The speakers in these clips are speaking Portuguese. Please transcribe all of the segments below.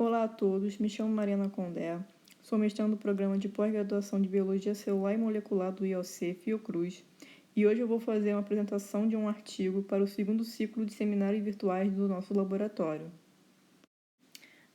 Olá a todos, me chamo Mariana Condé, sou mestrando do Programa de Pós-Graduação de Biologia Celular e Molecular do IOC Fiocruz e hoje eu vou fazer uma apresentação de um artigo para o segundo ciclo de seminários virtuais do nosso laboratório.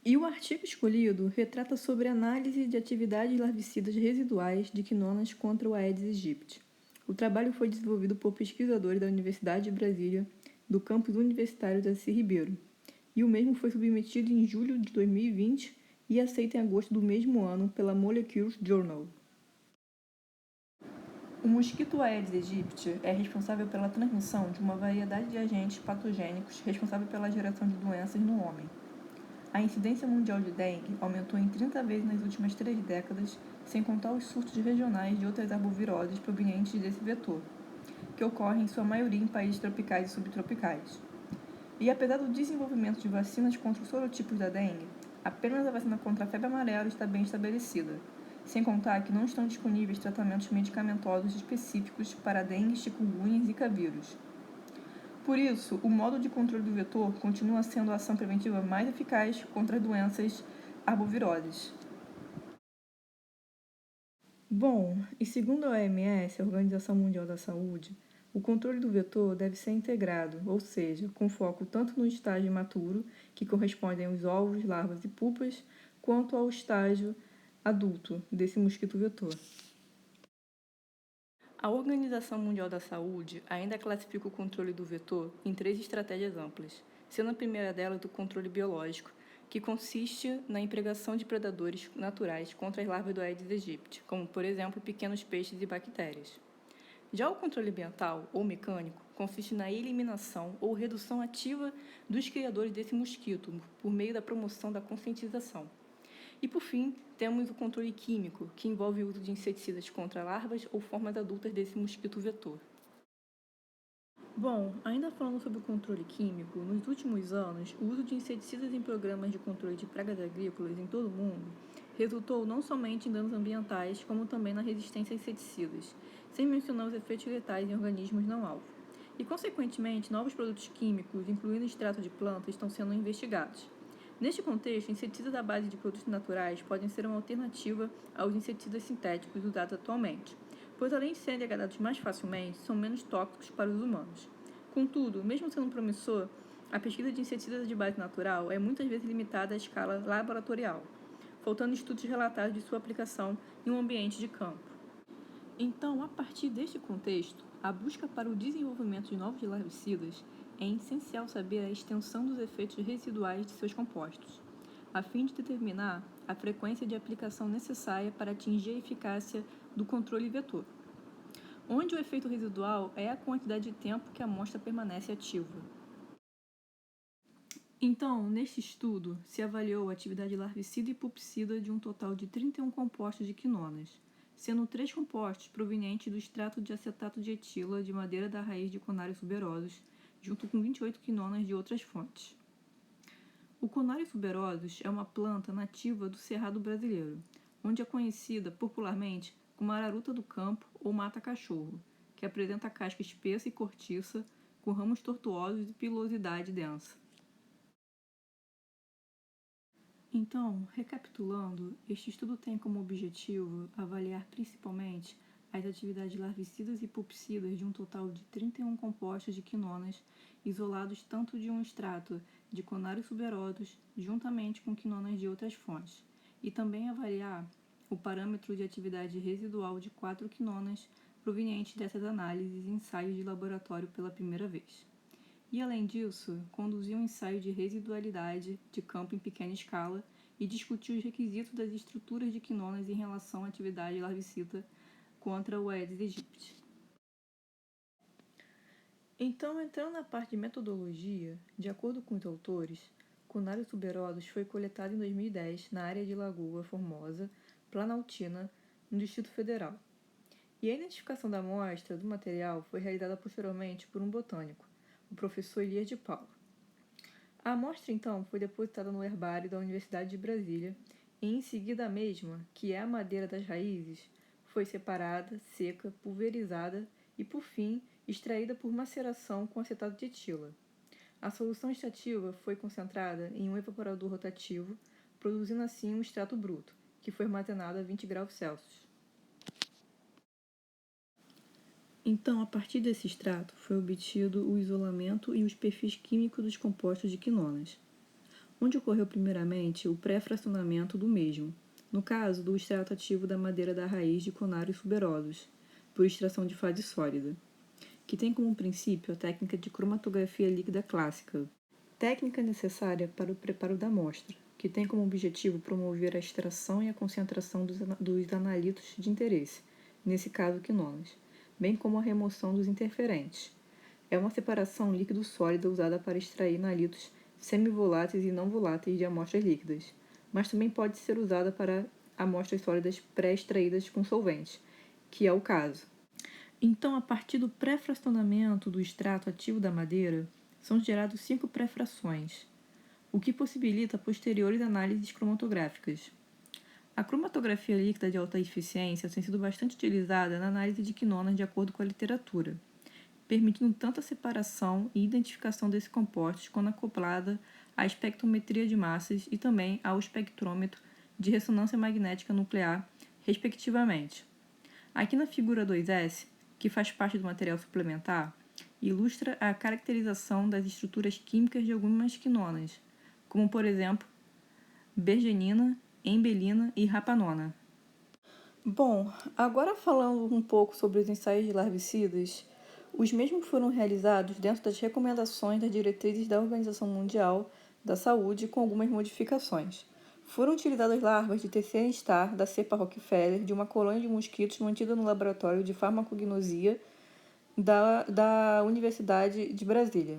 E o artigo escolhido retrata sobre a análise de atividades larvicidas residuais de quinonas contra o Aedes aegypti. O trabalho foi desenvolvido por pesquisadores da Universidade de Brasília, do campus universitário Darcy Ribeiro, e o mesmo foi submetido em julho de 2020 e aceito em agosto do mesmo ano pela Molecules Journal. O mosquito Aedes aegypti é responsável pela transmissão de uma variedade de agentes patogênicos responsável pela geração de doenças no homem. A incidência mundial de dengue aumentou em 30 vezes nas últimas 3 décadas, sem contar os surtos regionais de outras arboviroses provenientes desse vetor, que ocorrem em sua maioria em países tropicais e subtropicais. E apesar do desenvolvimento de vacinas contra os sorotipos da dengue, apenas a vacina contra a febre amarela está bem estabelecida, sem contar que não estão disponíveis tratamentos medicamentosos específicos para dengue, chikungunya e zika vírus. Por isso, o modo de controle do vetor continua sendo a ação preventiva mais eficaz contra as doenças arboviroses. Bom, e segundo a OMS, a Organização Mundial da Saúde, o controle do vetor deve ser integrado, ou seja, com foco tanto no estágio imaturo, que correspondem aos ovos, larvas e pupas, quanto ao estágio adulto desse mosquito vetor. A Organização Mundial da Saúde ainda classifica o controle do vetor em 3 estratégias amplas, sendo a primeira delas o controle biológico, que consiste na empregação de predadores naturais contra as larvas do Aedes aegypti, como, por exemplo, pequenos peixes e bactérias. Já o controle ambiental, ou mecânico, consiste na eliminação ou redução ativa dos criadores desse mosquito, por meio da promoção da conscientização. E, por fim, temos o controle químico, que envolve o uso de inseticidas contra larvas ou formas adultas desse mosquito vetor. Bom, ainda falando sobre o controle químico, nos últimos anos, o uso de inseticidas em programas de controle de pragas agrícolas em todo o mundo resultou não somente em danos ambientais, como também na resistência a inseticidas, sem mencionar os efeitos letais em organismos não-alvo. E, consequentemente, novos produtos químicos, incluindo extrato de plantas, estão sendo investigados. Neste contexto, inseticidas à base de produtos naturais podem ser uma alternativa aos inseticidas sintéticos usados atualmente, pois além de serem degradados mais facilmente, são menos tóxicos para os humanos. Contudo, mesmo sendo promissor, a pesquisa de inseticidas de base natural é muitas vezes limitada à escala laboratorial, faltando estudos relatados de sua aplicação em um ambiente de campo. Então, a partir deste contexto, a busca para o desenvolvimento de novos larvicidas é essencial saber a extensão dos efeitos residuais de seus compostos, a fim de determinar a frequência de aplicação necessária para atingir a eficácia do controle vetor, onde o efeito residual é a quantidade de tempo que a amostra permanece ativa. Então, neste estudo, se avaliou a atividade larvicida e pulpicida de um total de 31 compostos de quinonas, sendo 3 compostos provenientes do extrato de acetato de etila de madeira da raiz de Conarius tuberosus, junto com 28 quinonas de outras fontes. O Conarius tuberosus é uma planta nativa do Cerrado brasileiro, onde é conhecida popularmente como araruta do campo ou mata-cachorro, que apresenta casca espessa e cortiça, com ramos tortuosos e pilosidade densa. Então, recapitulando, este estudo tem como objetivo avaliar principalmente as atividades larvicidas e pulpicidas de um total de 31 compostos de quinonas isolados tanto de um extrato de Conarius tuberosus juntamente com quinonas de outras fontes, e também avaliar o parâmetro de atividade residual de 4 quinonas provenientes dessas análises e ensaios de laboratório pela primeira vez. E, além disso, conduziu um ensaio de residualidade de campo em pequena escala e discutiu os requisitos das estruturas de quinonas em relação à atividade larvicida contra o Aedes aegypti. Então, entrando na parte de metodologia, de acordo com os autores, Conarius tuberosus foi coletado em 2010 na área de Lagoa Formosa, Planaltina, no Distrito Federal. E a identificação da amostra do material foi realizada posteriormente por um botânico, o professor Elias de Paula. A amostra, então, foi depositada no herbário da Universidade de Brasília e, em seguida, a mesma, que é a madeira das raízes, foi separada, seca, pulverizada e, por fim, extraída por maceração com acetato de etila. A solução extrativa foi concentrada em um evaporador rotativo produzindo assim um extrato bruto, que foi armazenado a 20 graus Celsius. Então, a partir desse extrato, foi obtido o isolamento e os perfis químicos dos compostos de quinonas, onde ocorreu primeiramente o pré-fracionamento do mesmo, no caso do extrato ativo da madeira da raiz de Conarios tuberosos, por extração de fase sólida, que tem como princípio a técnica de cromatografia líquida clássica, técnica necessária para o preparo da amostra, que tem como objetivo promover a extração e a concentração dos analitos de interesse, nesse caso quinonas, bem como a remoção dos interferentes. É uma separação líquido-sólida usada para extrair analitos semivoláteis e não voláteis de amostras líquidas, mas também pode ser usada para amostras sólidas pré-extraídas com solventes, que é o caso. Então, a partir do pré-fracionamento do extrato ativo da madeira, são gerados 5 pré-frações, o que possibilita posteriores análises cromatográficas. A cromatografia líquida de alta eficiência tem sido bastante utilizada na análise de quinonas de acordo com a literatura, permitindo tanto a separação e identificação desses compostos quanto acoplada à espectrometria de massas e também ao espectrômetro de ressonância magnética nuclear, respectivamente. Aqui na figura 2S, que faz parte do material suplementar, ilustra a caracterização das estruturas químicas de algumas quinonas, como por exemplo, bergenina, embelina e rapanona. Bom, agora falando um pouco sobre os ensaios de larvicidas, os mesmos foram realizados dentro das recomendações das diretrizes da Organização Mundial da Saúde com algumas modificações. Foram utilizadas larvas de Tecenia star da cepa Rockefeller de uma colônia de mosquitos mantida no laboratório de farmacognosia da Universidade de Brasília.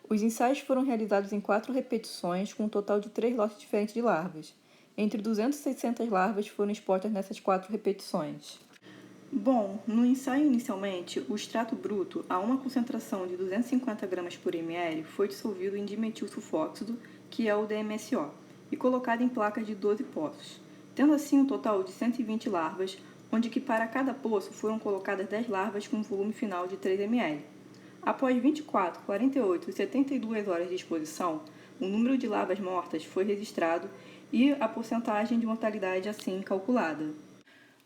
Os ensaios foram realizados em 4 repetições, com um total de 3 lotes diferentes de larvas. Entre 200 e 600 larvas foram expostas nessas 4 repetições. Bom, no ensaio inicialmente, o extrato bruto, a uma concentração de 250 gramas por ml, foi dissolvido em dimetilsulfóxido, que é o DMSO, e colocado em placas de 12 poços, tendo assim um total de 120 larvas, onde que para cada poço foram colocadas 10 larvas com um volume final de 3 ml. Após 24, 48 e 72 horas de exposição, o número de larvas mortas foi registrado e a porcentagem de mortalidade assim calculada.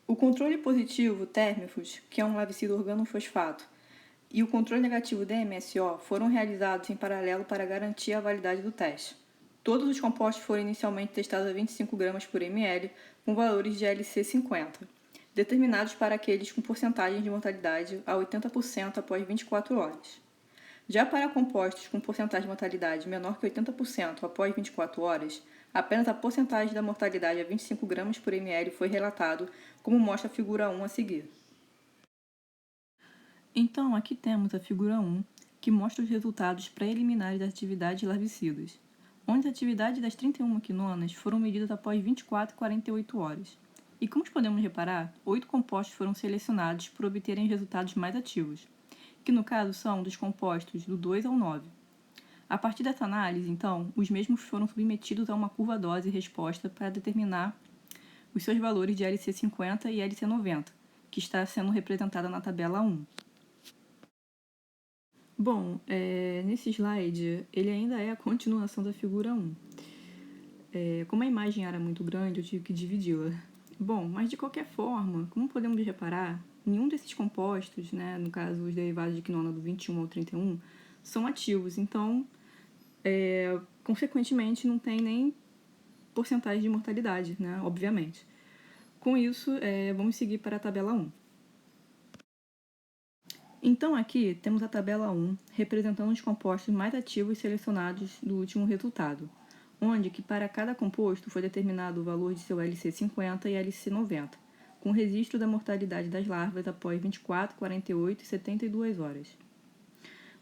O controle positivo Thermifos, que é um larvicida organofosfato, e o controle negativo DMSO foram realizados em paralelo para garantir a validade do teste. Todos os compostos foram inicialmente testados a 25 gramas por ml, com valores de LC50, determinados para aqueles com porcentagem de mortalidade a 80% após 24 horas. Já para compostos com porcentagem de mortalidade menor que 80% após 24 horas, apenas a porcentagem da mortalidade a 25 gramas por ml foi relatado, como mostra a figura 1 a seguir. Então, aqui temos a figura 1, que mostra os resultados preliminares das atividades larvicidas, onde as atividades das 31 quinonas foram medidas após 24 e 48 horas. E como podemos reparar, 8 compostos foram selecionados por obterem resultados mais ativos, que no caso são dos compostos do 2 ao 9. A partir dessa análise, então, os mesmos foram submetidos a uma curva dose-resposta para determinar os seus valores de LC50 e LC90, que está sendo representada na tabela 1. Bom, nesse slide, ele ainda é a continuação da figura 1. Como a imagem era muito grande, eu tive que dividi-la. Bom, mas de qualquer forma, como podemos reparar, nenhum desses compostos, né, no caso os derivados de quinona do 21 ao 31, são ativos, então, consequentemente, não tem nem porcentagem de mortalidade, né, obviamente. Com isso, vamos seguir para a tabela 1. Então, aqui temos a tabela 1, representando os compostos mais ativos selecionados do último resultado, onde que para cada composto foi determinado o valor de seu LC50 e LC90, com registro da mortalidade das larvas após 24, 48 e 72 horas.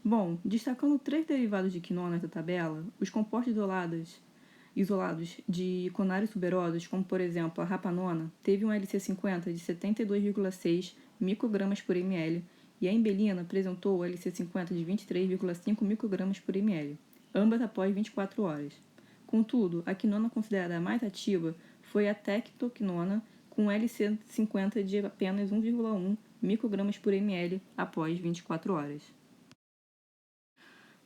Bom, destacando 3 derivados de quinonas da tabela, os compostos isolados de Conarios tuberosos, como por exemplo a rapanona, teve um LC50 de 72,6 microgramas por ml, e a embelina apresentou o LC50 de 23,5 microgramas por ml, ambas após 24 horas. Contudo, a quinona considerada a mais ativa foi a tectoquinona, com LC50 de apenas 1,1 microgramas por ml após 24 horas.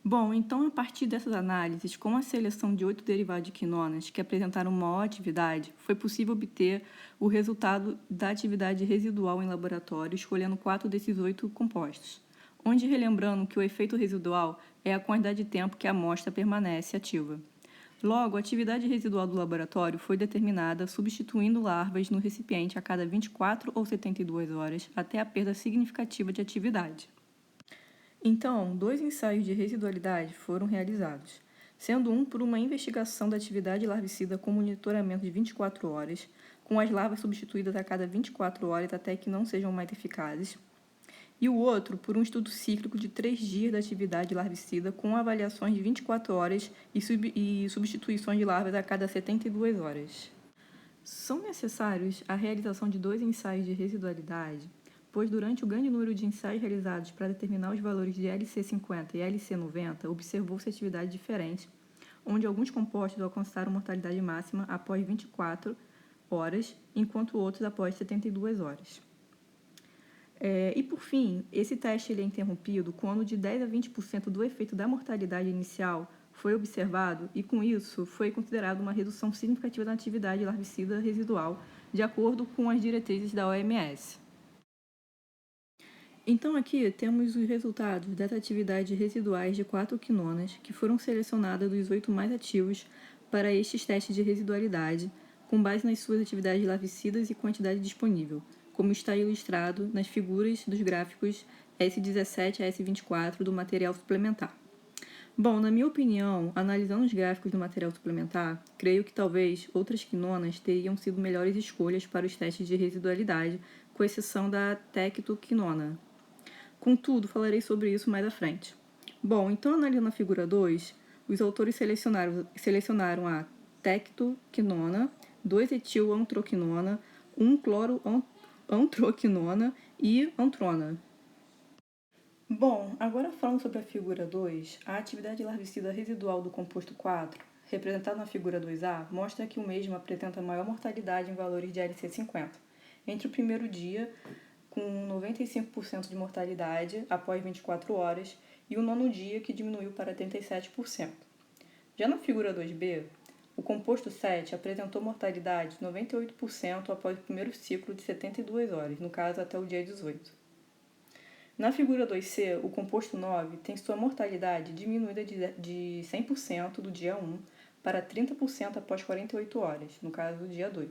Bom, então, a partir dessas análises, com a seleção de 8 derivados de quinonas que apresentaram maior atividade, foi possível obter o resultado da atividade residual em laboratório, escolhendo 4 desses 8 compostos, onde relembrando que o efeito residual é a quantidade de tempo que a amostra permanece ativa. Logo, a atividade residual do laboratório foi determinada substituindo larvas no recipiente a cada 24 ou 72 horas até a perda significativa de atividade. Então, 2 ensaios de residualidade foram realizados, sendo um por uma investigação da atividade larvicida com monitoramento de 24 horas, com as larvas substituídas a cada 24 horas até que não sejam mais eficazes, e o outro por um estudo cíclico de 3 dias da atividade larvicida com avaliações de 24 horas e substituições de larvas a cada 72 horas. São necessários a realização de 2 ensaios de residualidade, pois durante o grande número de ensaios realizados para determinar os valores de LC50 e LC90, observou-se atividade diferente, onde alguns compostos alcançaram mortalidade máxima após 24 horas, enquanto outros após 72 horas. E por fim, esse teste ele é interrompido quando de 10 a 20% do efeito da mortalidade inicial foi observado e, com isso, foi considerado uma redução significativa da atividade larvicida residual, de acordo com as diretrizes da OMS. Então, aqui temos os resultados das atividades residuais de 4 quinonas que foram selecionadas dos 8 mais ativos para estes testes de residualidade, com base nas suas atividades larvicidas e quantidade disponível, como está ilustrado nas figuras dos gráficos S17 a S24 do material suplementar. Bom, na minha opinião, analisando os gráficos do material suplementar, creio que talvez outras quinonas teriam sido melhores escolhas para os testes de residualidade, com exceção da tectoquinona. Contudo, falarei sobre isso mais à frente. Bom, então analisando a figura 2, os autores selecionaram a tectoquinona, 2-etil-antroquinona, 1-cloro-antroquinona e antrona. Bom, agora falando sobre a figura 2, a atividade larvicida residual do composto 4, representado na figura 2A, mostra que o mesmo apresenta maior mortalidade em valores de LC50. Entre o primeiro dia, com 95% de mortalidade após 24 horas, e o nono dia, que diminuiu para 37%. Já na figura 2B, o composto 7 apresentou mortalidade de 98% após o primeiro ciclo de 72 horas, no caso até o dia 18. Na figura 2C, o composto 9 tem sua mortalidade diminuída de 100% do dia 1 para 30% após 48 horas, no caso do dia 2.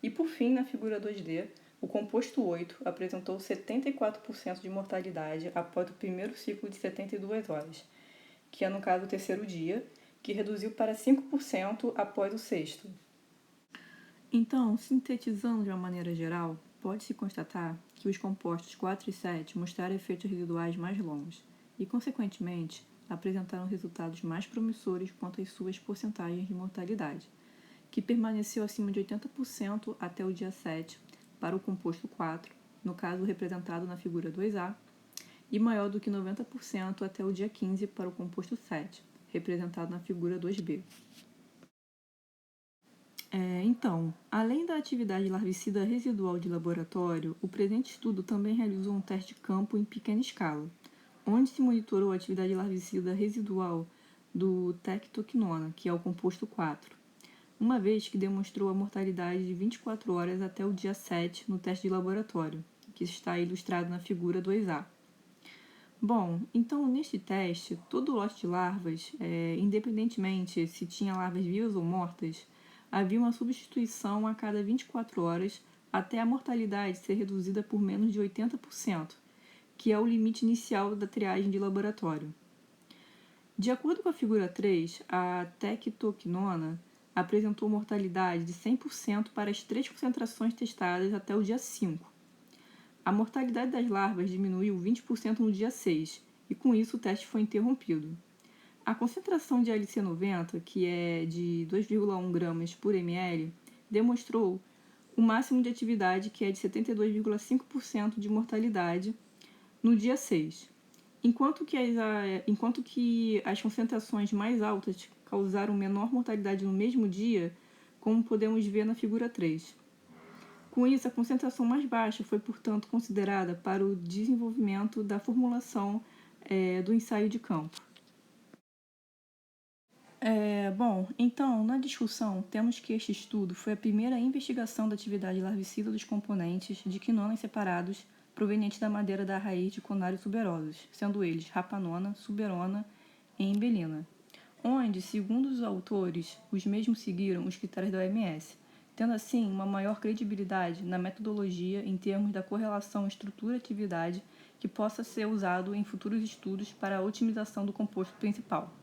E por fim, na figura 2D, o composto 8 apresentou 74% de mortalidade após o primeiro ciclo de 72 horas, que é no caso o terceiro dia, que reduziu para 5% após o sexto. Então, sintetizando de uma maneira geral, pode-se constatar que os compostos 4 e 7 mostraram efeitos residuais mais longos e, consequentemente, apresentaram resultados mais promissores quanto às suas porcentagens de mortalidade, que permaneceu acima de 80% até o dia 7 para o composto 4, no caso representado na figura 2A, e maior do que 90% até o dia 15 para o composto 7, representado na figura 2B. Então, além da atividade larvicida residual de laboratório, o presente estudo também realizou um teste de campo em pequena escala, onde se monitorou a atividade larvicida residual do tectoquinona, que é o composto 4, uma vez que demonstrou a mortalidade de 24 horas até o dia 7 no teste de laboratório, que está ilustrado na figura 2A. Bom, então neste teste, todo o lote de larvas, independentemente se tinha larvas vivas ou mortas, havia uma substituição a cada 24 horas até a mortalidade ser reduzida por menos de 80%, que é o limite inicial da triagem de laboratório. De acordo com a figura 3, a tectoquinona apresentou mortalidade de 100% para as 3 concentrações testadas até o dia 5. A mortalidade das larvas diminuiu 20% no dia 6, e com isso o teste foi interrompido. A concentração de LC90, que é de 2,1 gramas por ml, demonstrou o máximo de atividade, que é de 72,5% de mortalidade no dia 6, enquanto que as concentrações mais altas causaram menor mortalidade no mesmo dia, como podemos ver na figura 3. Com isso, a concentração mais baixa foi, portanto, considerada para o desenvolvimento da formulação do ensaio de campo. Então, na discussão, temos que este estudo foi a primeira investigação da atividade larvicida dos componentes de quinonas separados provenientes da madeira da raiz de conários tuberosos, sendo eles rapanona, suberona e embelina, onde, segundo os autores, os mesmos seguiram os critérios da OMS, tendo assim uma maior credibilidade na metodologia em termos da correlação estrutura-atividade que possa ser usado em futuros estudos para a otimização do composto principal.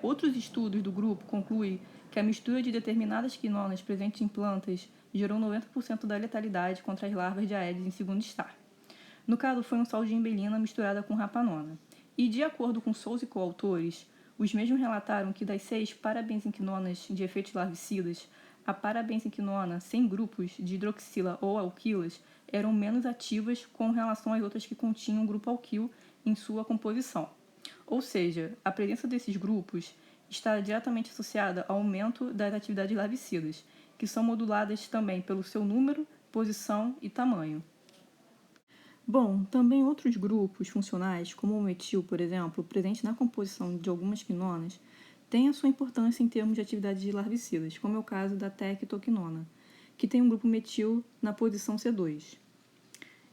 Outros estudos do grupo concluem que a mistura de determinadas quinonas presentes em plantas gerou 90% da letalidade contra as larvas de Aedes em segundo estágio. No caso, foi um sal de embelina misturada com rapanona. E, de acordo com Souza e coautores, os mesmos relataram que das 6 parabenzenquinonas de efeitos larvicidas, a parabenzenquinona sem grupos de hidroxila ou alquilas eram menos ativas com relação às outras que continham grupo alquil em sua composição. Ou seja, a presença desses grupos está diretamente associada ao aumento das atividades larvicidas, que são moduladas também pelo seu número, posição e tamanho. Também outros grupos funcionais, como o metil, por exemplo, presente na composição de algumas quinonas, têm a sua importância em termos de atividades larvicidas, como é o caso da tectoquinona, que tem um grupo metil na posição C2.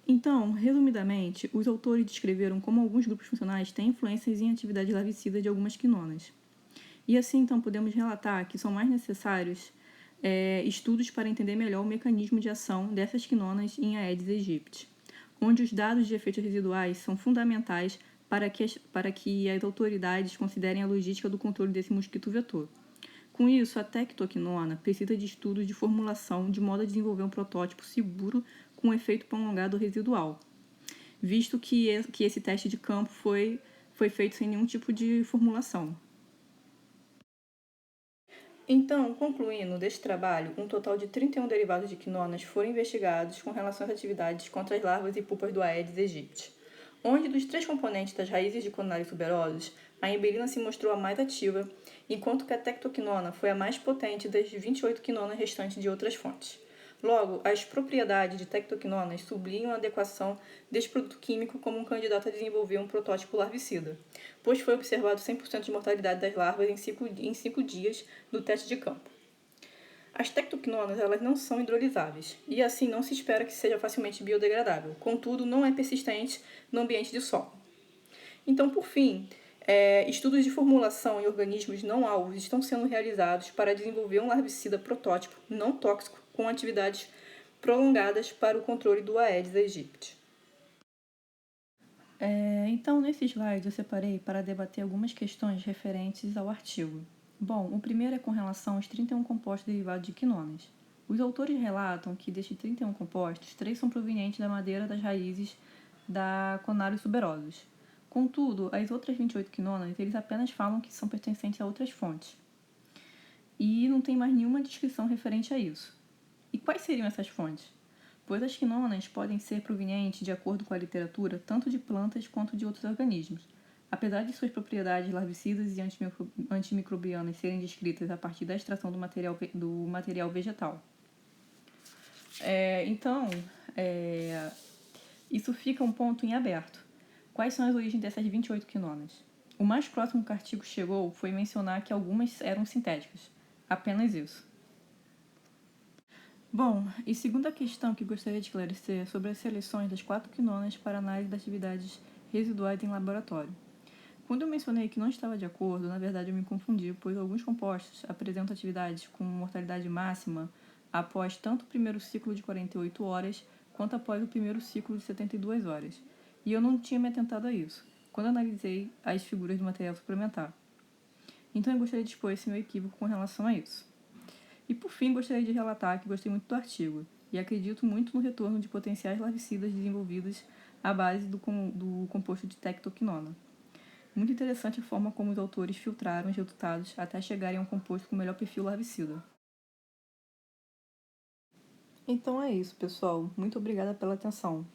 Então, resumidamente, os autores descreveram como alguns grupos funcionais têm influências em atividade larvicida de algumas quinonas. E assim, então, podemos relatar que são mais necessários estudos para entender melhor o mecanismo de ação dessas quinonas em Aedes aegypti, onde os dados de efeitos residuais são fundamentais para que as autoridades considerem a logística do controle desse mosquito vetor. Com isso, a tectoquinona precisa de estudos de formulação de modo a desenvolver um protótipo seguro com efeito prolongado residual, visto que esse teste de campo foi feito sem nenhum tipo de formulação. Então, concluindo deste trabalho, um total de 31 derivados de quinonas foram investigados com relação às atividades contra as larvas e pupas do Aedes aegypti, onde dos 3 componentes das raízes de conários tuberosos, a embelina se mostrou a mais ativa, enquanto que a tectoquinona foi a mais potente das 28 quinonas restantes de outras fontes. Logo, as propriedades de tectoquinonas sublinham a adequação deste produto químico como um candidato a desenvolver um protótipo larvicida, pois foi observado 100% de mortalidade das larvas em 5 dias no teste de campo. As tectoquinonas elas não são hidrolisáveis e assim não se espera que seja facilmente biodegradável, contudo não é persistente no ambiente de solo. Então, por fim, estudos de formulação em organismos não alvos estão sendo realizados para desenvolver um larvicida protótipo não tóxico com atividades prolongadas para o controle do Aedes aegypti. Então, nesse slide eu separei para debater algumas questões referentes ao artigo. O primeiro é com relação aos 31 compostos derivados de quinonas. Os autores relatam que destes 31 compostos, 3 são provenientes da madeira das raízes da Conarios tuberosos. Contudo, as outras 28 quinonas, eles apenas falam que são pertencentes a outras fontes. E não tem mais nenhuma descrição referente a isso. E quais seriam essas fontes? Pois as quinonas podem ser provenientes, de acordo com a literatura, tanto de plantas quanto de outros organismos. Apesar de suas propriedades larvicidas e antimicrobianas serem descritas a partir da extração do material vegetal. Isso fica um ponto em aberto. Quais são as origens dessas 28 quinonas? O mais próximo que o artigo chegou foi mencionar que algumas eram sintéticas. Apenas isso. E segunda questão que gostaria de esclarecer é sobre as seleções das 4 quinonas para análise das atividades residuais em laboratório. Quando eu mencionei que não estava de acordo, na verdade eu me confundi, pois alguns compostos apresentam atividades com mortalidade máxima após tanto o primeiro ciclo de 48 horas quanto após o primeiro ciclo de 72 horas. E eu não tinha me atentado a isso, quando analisei as figuras do material suplementar. Então eu gostaria de expor esse meu equívoco com relação a isso. E por fim, gostaria de relatar que gostei muito do artigo e acredito muito no retorno de potenciais larvicidas desenvolvidos à base do composto de tectoquinona. Muito interessante a forma como os autores filtraram os resultados até chegarem a um composto com melhor perfil larvicida. Então é isso, pessoal. Muito obrigada pela atenção.